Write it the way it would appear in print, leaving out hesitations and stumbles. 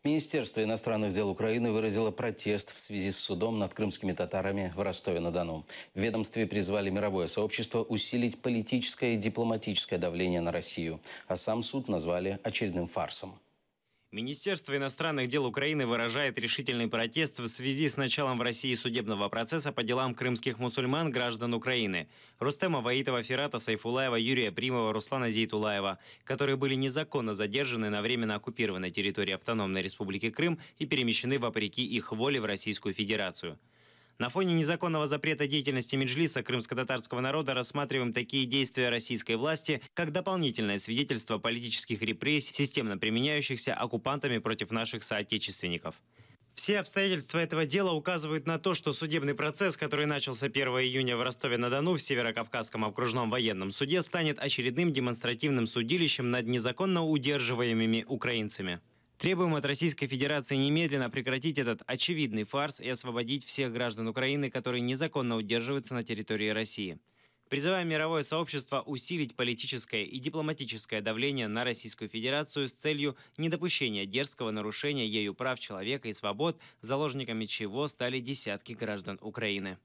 Министерство иностранных дел Украины выразило протест в связи с судом над крымскими татарами в Ростове-на-Дону. В ведомстве призвали мировое сообщество усилить политическое и дипломатическое давление на Россию. А сам суд назвали очередным фарсом. Министерство иностранных дел Украины выражает решительный протест в связи с началом в России судебного процесса по делам крымских мусульман, граждан Украины. Рустема Ваитова, Фирата Сайфулаева, Юрия Примова, Руслана Зейтулаева, которые были незаконно задержаны на временно оккупированной территории Автономной Республики Крым и перемещены вопреки их воле в Российскую Федерацию. На фоне незаконного запрета деятельности Меджлиса крымско-татарского народа рассматриваем такие действия российской власти, как дополнительное свидетельство политических репрессий, системно применяющихся оккупантами против наших соотечественников. Все обстоятельства этого дела указывают на то, что судебный процесс, который начался 1 июня в Ростове-на-Дону в Северокавказском окружном военном суде, станет очередным демонстративным судилищем над незаконно удерживаемыми украинцами. Требуем от Российской Федерации немедленно прекратить этот очевидный фарс и освободить всех граждан Украины, которые незаконно удерживаются на территории России. Призываем мировое сообщество усилить политическое и дипломатическое давление на Российскую Федерацию с целью недопущения дерзкого нарушения ею прав человека и свобод, заложниками чего стали десятки граждан Украины.